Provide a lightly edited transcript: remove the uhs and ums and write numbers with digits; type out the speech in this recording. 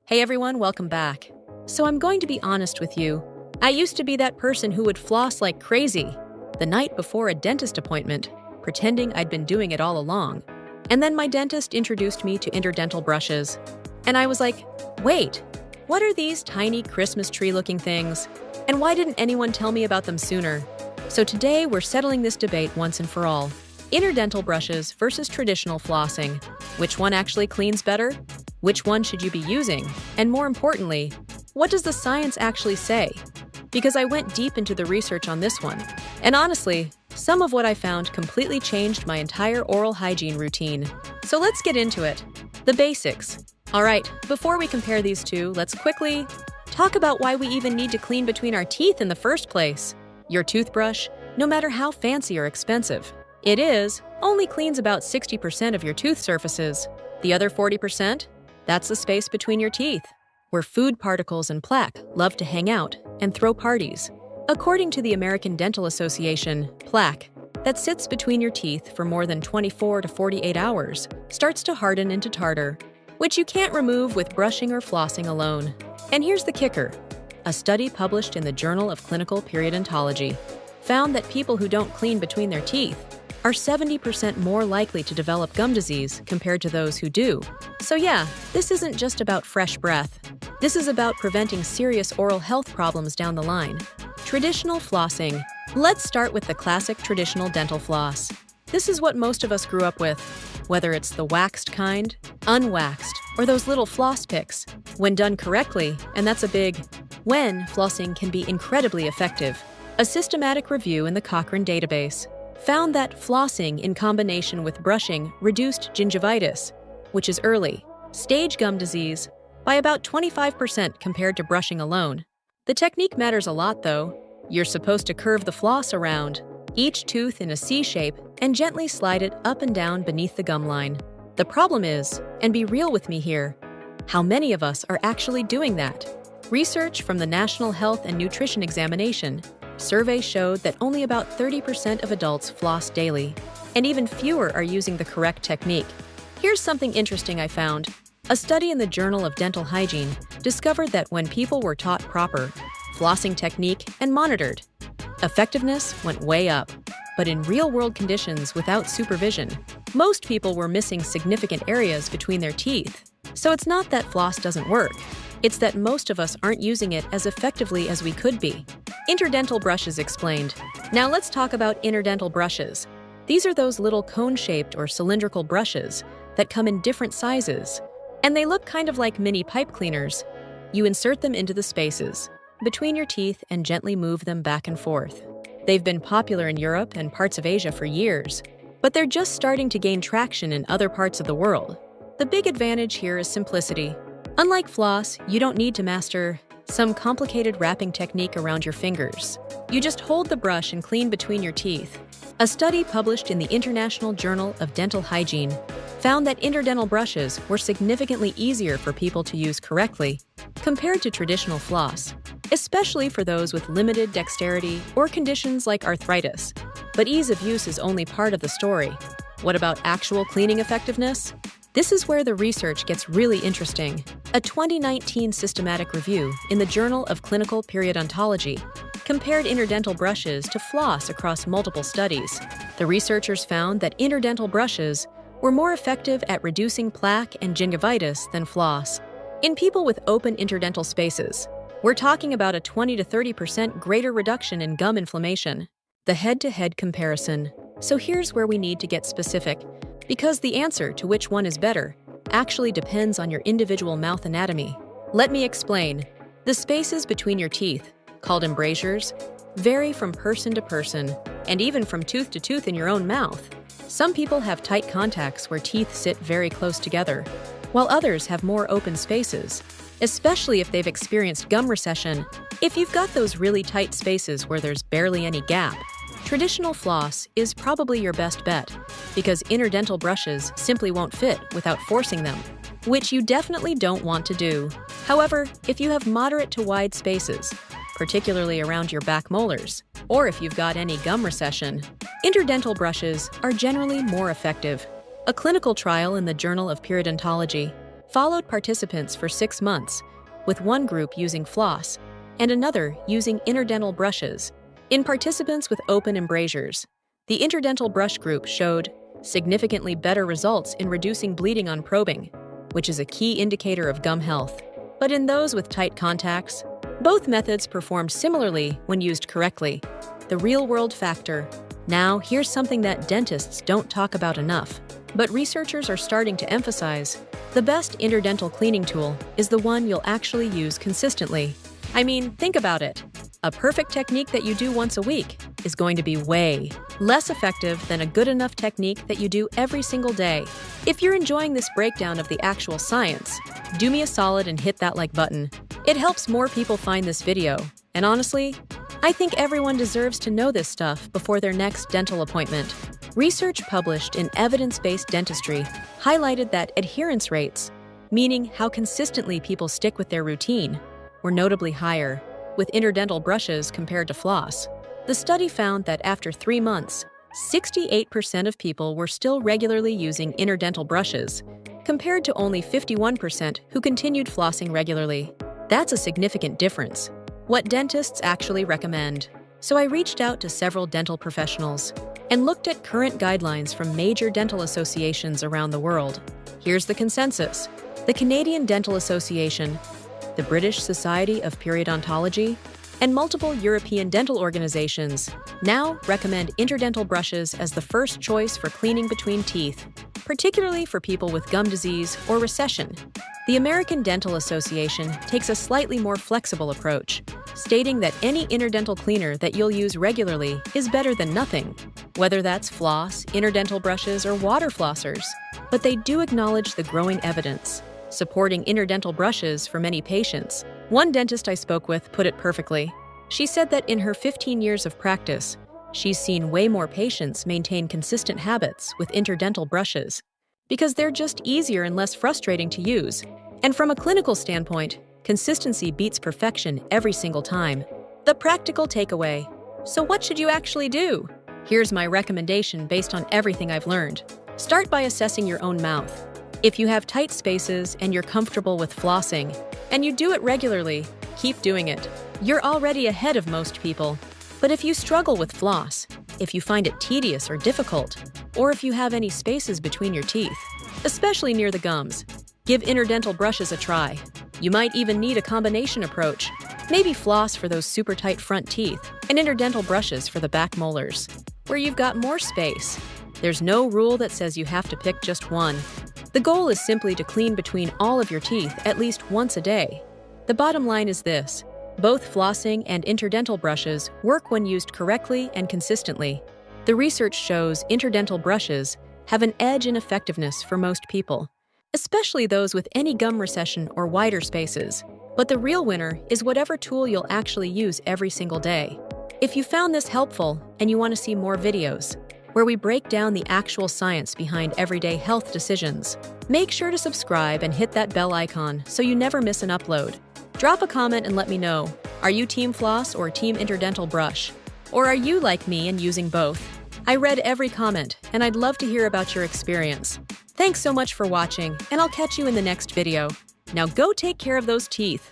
Hey everyone, welcome back. So I'm going to be honest with you. I used to be that person who would floss like crazy the night before a dentist appointment, pretending I'd been doing it all along. And then my dentist introduced me to interdental brushes. And I was like, wait, what are these tiny Christmas tree-looking things? And why didn't anyone tell me about them sooner? So today we're settling this debate once and for all. Interdental brushes versus traditional flossing. Which one actually cleans better? Which one should you be using? And more importantly, what does the science actually say? Because I went deep into the research on this one. And honestly, some of what I found completely changed my entire oral hygiene routine. So let's get into it. The basics. Alright, before we compare these two, let's quickly talk about why we even need to clean between our teeth in the first place. Your toothbrush, no matter how fancy or expensive it is, only cleans about 60% of your tooth surfaces. The other 40%? That's the space between your teeth, where food particles and plaque love to hang out and throw parties. According to the American Dental Association, plaque that sits between your teeth for more than 24 to 48 hours starts to harden into tartar, which you can't remove with brushing or flossing alone. And here's the kicker. A study published in the Journal of Clinical Periodontology found that people who don't clean between their teeth are 70% more likely to develop gum disease compared to those who do. So yeah, this isn't just about fresh breath. This is about preventing serious oral health problems down the line. Traditional flossing. Let's start with the classic traditional dental floss. This is what most of us grew up with, whether it's the waxed kind, unwaxed, or those little floss picks. When done correctly, and that's a big when, flossing can be incredibly effective. A systematic review in the Cochrane database found that flossing in combination with brushing reduced gingivitis, which is early stage gum disease, by about 25% compared to brushing alone. The technique matters a lot though. You're supposed to curve the floss around each tooth in a C shape and gently slide it up and down beneath the gum line. The problem is, and be real with me here, how many of us are actually doing that? Research from the National Health and Nutrition Examination survey showed that only about 30% of adults floss daily, and even fewer are using the correct technique. Here's something interesting I found. A study in the Journal of Dental Hygiene discovered that when people were taught proper flossing technique and monitored, effectiveness went way up. But in real-world conditions without supervision, most people were missing significant areas between their teeth. So it's not that floss doesn't work. It's that most of us aren't using it as effectively as we could be. Interdental brushes explained. Now let's talk about interdental brushes. These are those little cone-shaped or cylindrical brushes that come in different sizes, and they look kind of like mini pipe cleaners. You insert them into the spaces between your teeth and gently move them back and forth. They've been popular in Europe and parts of Asia for years, but they're just starting to gain traction in other parts of the world. The big advantage here is simplicity. Unlike floss, you don't need to master some complicated wrapping technique around your fingers. You just hold the brush and clean between your teeth. A study published in the International Journal of Dental Hygiene found that interdental brushes were significantly easier for people to use correctly compared to traditional floss, especially for those with limited dexterity or conditions like arthritis. But ease of use is only part of the story. What about actual cleaning effectiveness? This is where the research gets really interesting. A 2019 systematic review in the Journal of Clinical Periodontology compared interdental brushes to floss across multiple studies. The researchers found that interdental brushes were more effective at reducing plaque and gingivitis than floss. In people with open interdental spaces, we're talking about a 20 to 30% greater reduction in gum inflammation. The head-to-head comparison. So here's where we need to get specific, because the answer to which one is better actually depends on your individual mouth anatomy. Let me explain. The spaces between your teeth, called embrasures, vary from person to person, and even from tooth to tooth in your own mouth. Some people have tight contacts where teeth sit very close together, while others have more open spaces, especially if they've experienced gum recession. If you've got those really tight spaces where there's barely any gap, traditional floss is probably your best bet, because interdental brushes simply won't fit without forcing them, which you definitely don't want to do. However, if you have moderate to wide spaces, particularly around your back molars, or if you've got any gum recession, interdental brushes are generally more effective. A clinical trial in the Journal of Periodontology followed participants for 6 months, with one group using floss and another using interdental brushes. In participants with open embrasures, the interdental brush group showed significantly better results in reducing bleeding on probing, which is a key indicator of gum health. But in those with tight contacts, both methods performed similarly when used correctly. The real-world factor. Now, here's something that dentists don't talk about enough, but researchers are starting to emphasize. The best interdental cleaning tool is the one you'll actually use consistently. I mean, think about it. A perfect technique that you do once a week is going to be way less effective than a good enough technique that you do every single day. If you're enjoying this breakdown of the actual science, do me a solid and hit that like button. It helps more people find this video, and honestly, I think everyone deserves to know this stuff before their next dental appointment. Research published in Evidence-Based Dentistry highlighted that adherence rates, meaning how consistently people stick with their routine, were notably higher with interdental brushes compared to floss. The study found that after 3 months, 68% of people were still regularly using interdental brushes, compared to only 51% who continued flossing regularly. That's a significant difference. What dentists actually recommend. So I reached out to several dental professionals and looked at current guidelines from major dental associations around the world. Here's the consensus. The Canadian Dental Association, the British Society of Periodontology, and multiple European dental organizations now recommend interdental brushes as the first choice for cleaning between teeth, particularly for people with gum disease or recession. The American Dental Association takes a slightly more flexible approach, stating that any interdental cleaner that you'll use regularly is better than nothing, whether that's floss, interdental brushes, or water flossers. But they do acknowledge the growing evidence supporting interdental brushes for many patients. One dentist I spoke with put it perfectly. She said that in her 15 years of practice, she's seen way more patients maintain consistent habits with interdental brushes because they're just easier and less frustrating to use. And from a clinical standpoint, consistency beats perfection every single time. The practical takeaway. So what should you actually do? Here's my recommendation based on everything I've learned. Start by assessing your own mouth. If you have tight spaces and you're comfortable with flossing, and you do it regularly, keep doing it. You're already ahead of most people. But if you struggle with floss, if you find it tedious or difficult, or if you have any spaces between your teeth, especially near the gums, give interdental brushes a try. You might even need a combination approach. Maybe floss for those super tight front teeth and interdental brushes for the back molars, where you've got more space. There's no rule that says you have to pick just one. The goal is simply to clean between all of your teeth at least once a day. The bottom line is this: both flossing and interdental brushes work when used correctly and consistently. The research shows interdental brushes have an edge in effectiveness for most people, especially those with any gum recession or wider spaces. But the real winner is whatever tool you'll actually use every single day. If you found this helpful and you want to see more videos where we break down the actual science behind everyday health decisions, make sure to subscribe and hit that bell icon so you never miss an upload. Drop a comment and let me know. Are you Team Floss or Team Interdental Brush? Or are you like me and using both? I read every comment, and I'd love to hear about your experience. Thanks so much for watching, and I'll catch you in the next video. Now go take care of those teeth.